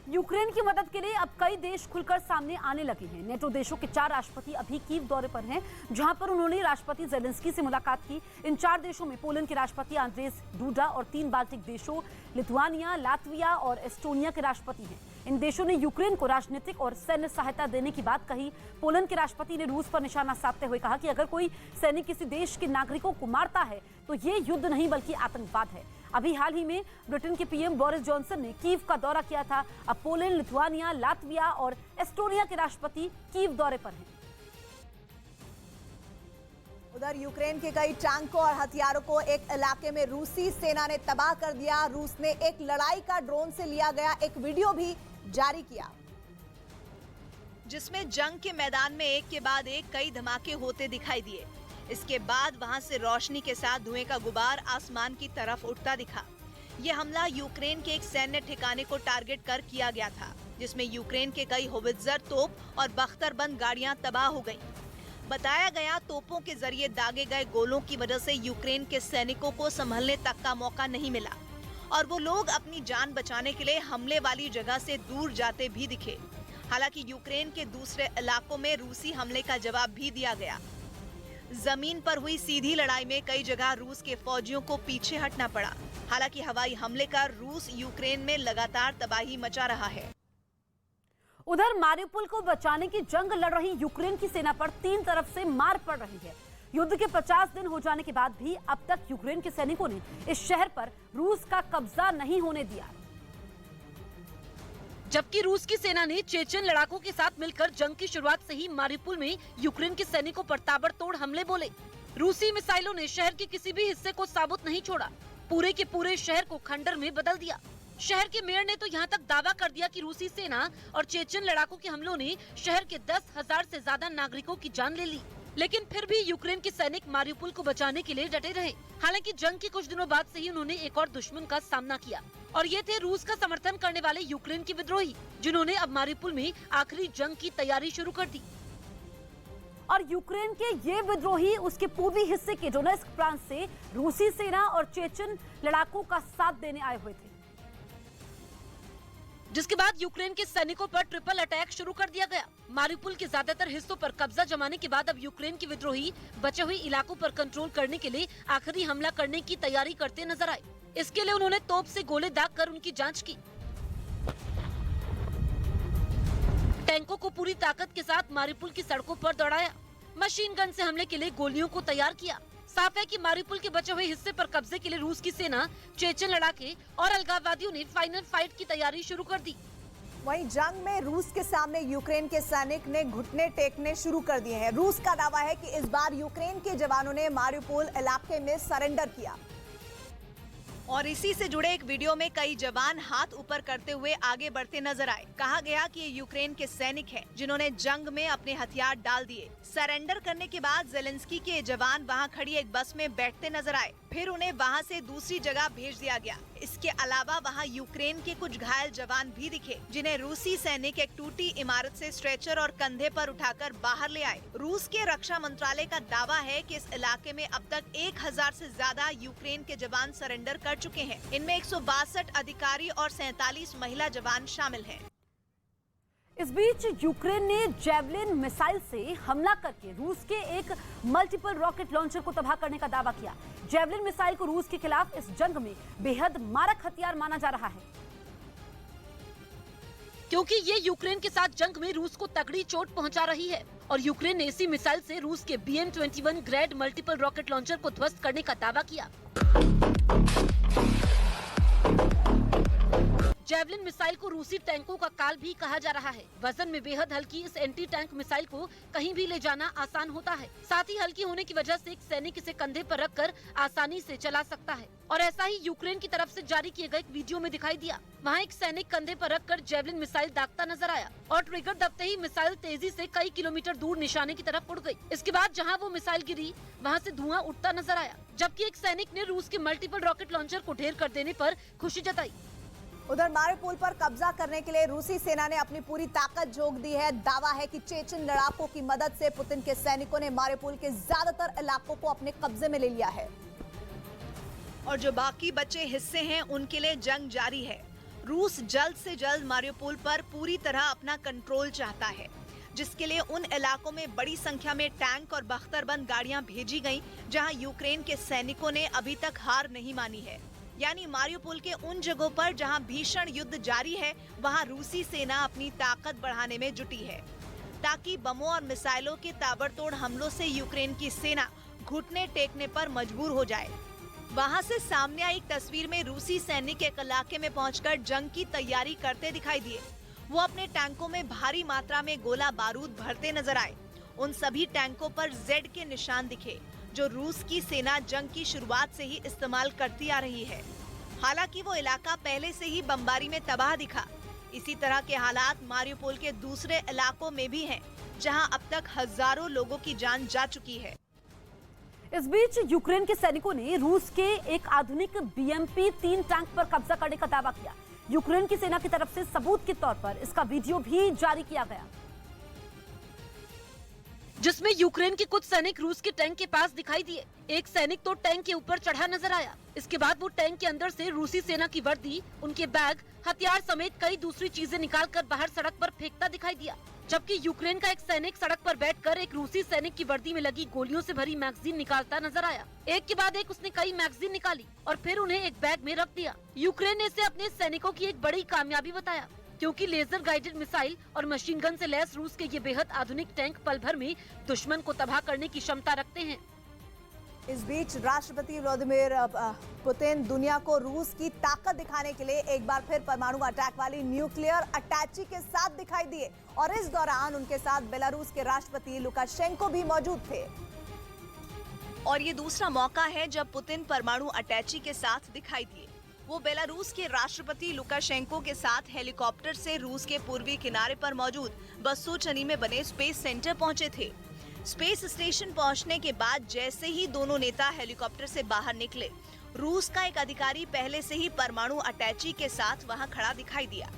Ukraine की मदद के लिए अब कई देश खुलकर सामने आने लगे हैं। नेटो देशों के 4 राष्ट्रपति अभी कीव दौरे पर हैं, जहां पर उन्होंने राष्ट्रपति जेलेंस्की से मुलाकात की। इन 4 देशों में पोलैंड के राष्ट्रपति आंद्रेस डूडा और 3 बाल्टिक देशों लिथुआनिया, लातविया और एस्टोनिया के राष्ट्रपति हैं। इन देशों ने यूक्रेन को राजनीतिक और सैन्य सहायता देने की बात कही। पोलैंड के राष्ट्रपति ने रूस पर निशाना साधते हुए कहा कि अगर कोई सैनिक किसी देश के नागरिकों को मारता है तो ये युद्ध नहीं बल्कि आतंकवाद है। अभी हाल ही में ब्रिटेन के पीएम बोरिस जॉनसन ने कीव का दौरा किया था। अब पोलैंड, लिथुआनिया, लातविया और एस्टोनिया के राष्ट्रपति कीव दौरे पर हैं। उधर यूक्रेन के कई टैंकों और हथियारों को एक इलाके में रूसी सेना ने तबाह कर दिया। रूस ने एक लड़ाई का ड्रोन से लिया गया एक वीडियो भी जारी किया, जिसमें जंग के मैदान में एक के बाद एक कई धमाके होते दिखाई दिए। इसके बाद वहां से रोशनी के साथ धुएं का गुबार आसमान की तरफ उठता दिखा। यह हमला यूक्रेन के एक सैन्य ठिकाने को टारगेट कर किया गया था, जिसमें यूक्रेन के कई होवित्जर तोप और बख्तरबंद गाड़ियां तबाह हो गईं। बताया गया तोपों के जरिए दागे गए गोलों की वजह से यूक्रेन के सैनिकों को संभलने तक का मौका नहीं मिला और वो लोग अपनी जान बचाने के लिए हमले वाली जगह से दूर जाते भी दिखे। हालांकि यूक्रेन के दूसरे इलाकों में रूसी हमले का जवाब भी दिया गया। जमीन पर हुई सीधी लड़ाई में कई जगह रूस के फौजियों को पीछे हटना पड़ा। हालांकि हवाई हमले का रूस यूक्रेन में लगातार तबाही मचा रहा है। उधर मारिउपोल को बचाने की जंग लड़ रही यूक्रेन की सेना पर 3 तरफ से मार पड़ रही है। युद्ध के 50 दिन हो जाने के बाद भी अब तक यूक्रेन के सैनिकों ने इस शहर पर रूस का कब्जा नहीं होने दिया, जबकि रूस की सेना ने चेचन लड़ाकों के साथ मिलकर जंग की शुरुआत से ही मारिउपोल में यूक्रेन के सैनिकों पर ताबड़तोड़ हमले बोले। रूसी मिसाइलों ने शहर के किसी भी हिस्से को साबुत नहीं छोड़ा, पूरे के पूरे शहर को खंडर में बदल दिया। शहर के मेयर ने तो यहाँ तक दावा कर दिया कि रूसी सेना और चेचन लड़ाकों के हमलों ने शहर के 10,000 से ज्यादा नागरिकों की जान ले ली। लेकिन फिर भी यूक्रेन के सैनिक मारिउपोल को बचाने के लिए डटे रहे। हालांकि जंग के कुछ दिनों बाद से ही उन्होंने एक और दुश्मन का सामना किया और ये थे रूस का समर्थन करने वाले यूक्रेन के विद्रोही, जिन्होंने अब मारिउपोल में आखिरी जंग की तैयारी शुरू कर दी। और यूक्रेन के ये विद्रोही उसके पूर्वी हिस्से के डोनेस्क प्रांत से रूसी सेना और चेचन लड़ाकों का साथ देने आए हुए थे, जिसके बाद यूक्रेन के सैनिकों पर ट्रिपल अटैक शुरू कर दिया गया। मारिउपोल के ज्यादातर हिस्सों पर कब्जा जमाने के बाद अब यूक्रेन के विद्रोही बचे हुए इलाकों पर कंट्रोल करने के लिए आखिरी हमला करने की तैयारी करते नजर आए। इसके लिए उन्होंने तोप से गोले दागकर उनकी जांच की। टैंकों को पूरी ताकत के साथ मारिउपोल की सड़कों पर दौड़ाया। मशीन गन से हमले के लिए गोलियों को तैयार किया। साफ है कि मारिउपोल के बचे हुए हिस्से पर कब्जे के लिए रूस की सेना, चेचन लड़ाके और अलगाववादियों ने फाइनल फाइट की तैयारी शुरू कर दी। वहीं जंग में रूस के सामने यूक्रेन के सैनिक ने घुटने टेकने शुरू कर दिए हैं। रूस का दावा है कि इस बार यूक्रेन के जवानों ने मारिउपोल इलाके में सरेंडर किया और इसी से जुड़े एक वीडियो में कई जवान हाथ ऊपर करते हुए आगे बढ़ते नजर आए। कहा गया कि ये यूक्रेन के सैनिक हैं, जिन्होंने जंग में अपने हथियार डाल दिए। सरेंडर करने के बाद जेलेंस्की के जवान वहां खड़ी एक बस में बैठते नजर आए, फिर उन्हें वहां से दूसरी जगह भेज दिया गया। इसके अलावा वहां यूक्रेन के कुछ घायल जवान भी दिखे, जिन्हें रूसी सैनिक एक टूटी इमारत से स्ट्रेचर और कंधे पर उठाकर बाहर ले आए। रूस के रक्षा मंत्रालय का दावा है कि इस इलाके में अब तक 1000 से ज्यादा यूक्रेन के जवान सरेंडर कर चुके हैं। इनमें 162 अधिकारी और 47 महिला जवान शामिल हैं। इस बीच यूक्रेन ने जेवलिन मिसाइल से हमला करके रूस के एक मल्टीपल रॉकेट लॉन्चर को तबाह करने का दावा किया। जेवलिन मिसाइल को रूस के खिलाफ इस जंग में बेहद मारक हथियार माना जा रहा है, क्योंकि ये यूक्रेन के साथ जंग में रूस को तगड़ी चोट पहुंचा रही है और यूक्रेन ने इसी मिसाइल से रूस के BM-21 grade multiple rocket launcher को ध्वस्त करने का दावा किया। जेवलिन मिसाइल को रूसी टैंकों का काल भी कहा जा रहा है। वजन में बेहद हल्की इस एंटी टैंक मिसाइल को कहीं भी ले जाना आसान होता है। साथ ही हल्की होने की वजह से एक सैनिक इसे कंधे पर रखकर आसानी से चला सकता है और ऐसा ही यूक्रेन की तरफ से जारी किए गए एक वीडियो में दिखाई दिया। वहाँ एक सैनिक कंधे पर रखकर जेवलिन मिसाइल दागता नजर आया और ट्रिगर दबते ही मिसाइल तेजी से कई किलोमीटर दूर निशाने की तरफ उड़ गई। इसके बाद जहाँ वो मिसाइल गिरी वहाँ से धुआं उठता नजर आया, जबकि एक सैनिक ने रूस के मल्टीपल रॉकेट लॉन्चर को ढेर कर देने पर खुशी जताई। उधर मारिउपोल पर कब्जा करने के लिए रूसी सेना ने अपनी पूरी ताकत झोंक दी है। दावा है कि चेचन लड़ाकों की मदद से पुतिन के सैनिकों ने मारिउपोल के ज्यादातर इलाकों को अपने कब्जे में ले लिया है और जो बाकी बचे हिस्से हैं उनके लिए जंग जारी है। रूस जल्द से जल्द मारियोपोल पर पूरी तरह अपना कंट्रोल चाहता है, जिसके लिए उन इलाकों में बड़ी संख्या में टैंक और बख्तरबंद गाड़ियां भेजी गईं, जहां यूक्रेन के सैनिकों ने अभी तक हार नहीं मानी है। यानी मारियोपोल के उन जगहों पर जहां भीषण युद्ध जारी है, वहां रूसी सेना अपनी ताकत बढ़ाने में जुटी है, ताकि बमों और मिसाइलों के ताबड़तोड़ हमलों से यूक्रेन की सेना घुटने टेकने पर मजबूर हो जाए। वहां से सामने आई एक तस्वीर में रूसी सैनिक एक इलाके में पहुंचकर जंग की तैयारी करते दिखाई दिए। वो अपने टैंकों में भारी मात्रा में गोला बारूद भरते नजर आए। उन सभी टैंकों पर जेड के निशान दिखे, जो रूस की सेना जंग की शुरुआत से ही इस्तेमाल करती आ रही है। हालांकि वो इलाका पहले से ही बमबारी में तबाह दिखा। इसी तरह के हालात मारियोपोल के दूसरे इलाकों में भी हैं, जहां अब तक हजारों लोगों की जान जा चुकी है। इस बीच यूक्रेन के सैनिकों ने रूस के एक आधुनिक BMP-3 टैंक पर कब्जा करने का दावा किया। यूक्रेन की सेना की तरफ से सबूत के तौर पर इसका वीडियो भी जारी किया गया, जिसमें यूक्रेन के कुछ सैनिक रूस के टैंक के पास दिखाई दिए। एक सैनिक तो टैंक के ऊपर चढ़ा नजर आया। इसके बाद वो टैंक के अंदर से रूसी सेना की वर्दी, उनके बैग, हथियार समेत कई दूसरी चीजें निकालकर बाहर सड़क पर फेंकता दिखाई दिया। जबकि यूक्रेन का एक सैनिक सड़क पर बैठकर एक रूसी सैनिक की वर्दी में लगी गोलियों से भरी मैगजीन निकालता नजर आया। एक के बाद एक उसने कई मैगजीन निकाली और फिर उन्हें एक बैग में रख दिया। यूक्रेन ने इसे अपने सैनिकों की एक बड़ी कामयाबी बताया, क्योंकि लेजर गाइडेड मिसाइल और मशीन गन से लैस रूस के ये बेहद आधुनिक टैंक पल भर में दुश्मन को तबाह करने की क्षमता रखते हैं। इस बीच राष्ट्रपति व्लादिमीर पुतिन दुनिया को रूस की ताकत दिखाने के लिए एक बार फिर परमाणु अटैक वाली न्यूक्लियर अटैची के साथ दिखाई दिए और इस दौरान उनके साथ बेलारूस के राष्ट्रपति लुकाशेंको भी मौजूद थे। और ये दूसरा मौका है जब पुतिन परमाणु अटैची के साथ दिखाई दिए। वो बेलारूस के राष्ट्रपति लुकाशेंको के साथ हेलीकॉप्टर से रूस के पूर्वी किनारे पर मौजूद बस्सोचनी में बने स्पेस सेंटर पहुंचे थे। स्पेस स्टेशन पहुंचने के बाद जैसे ही दोनों नेता हेलीकॉप्टर से बाहर निकले, रूस का एक अधिकारी पहले से ही परमाणु अटैची के साथ वहां खड़ा दिखाई दिया।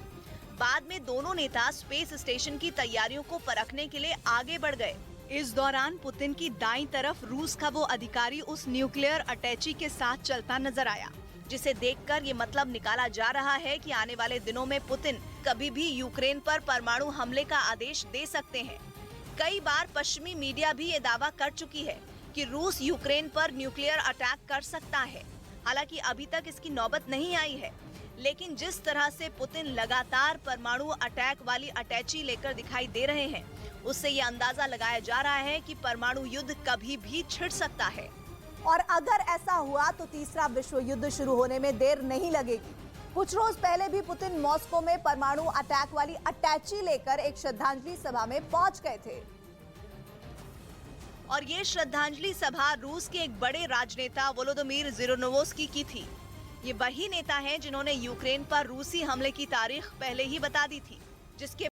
बाद में दोनों नेता स्पेस स्टेशन की तैयारियों को परखने के लिए आगे बढ़ गए। इस दौरान पुतिन की दाईं तरफ रूस का वो अधिकारी उस न्यूक्लियर अटैची के साथ चलता नजर आया, जिसे देखकर ये मतलब निकाला जा रहा है कि आने वाले दिनों में पुतिन कभी भी यूक्रेन पर परमाणु हमले का आदेश दे सकते हैं। कई बार पश्चिमी मीडिया भी ये दावा कर चुकी है कि रूस यूक्रेन पर न्यूक्लियर अटैक कर सकता है। हालांकि अभी तक इसकी नौबत नहीं आई है, लेकिन जिस तरह से पुतिन लगातार परमाणु अटैक वाली अटैची लेकर दिखाई दे रहे हैं, उससे ये अंदाजा लगाया जा रहा है कि परमाणु युद्ध कभी भी छिड़ सकता है। और अगर ऐसा हुआ तो तीसरा विश्व युद्ध शुरू होने में देर नहीं लगेगी। कुछ रोज पहले भी पुतिन मॉस्को में परमाणु अटैक वाली अटैची लेकर एक श्रद्धांजलि सभा में पहुंच गए थे। और ये श्रद्धांजलि सभा रूस के एक बड़े राजनेता वोलोदिमीर ज़िरोनोवस्की की थी। ये वही नेता हैं जिन्होंने यूक्रेन पर रूसी हमले की तारीख पहले ही बता दी थी, जिसके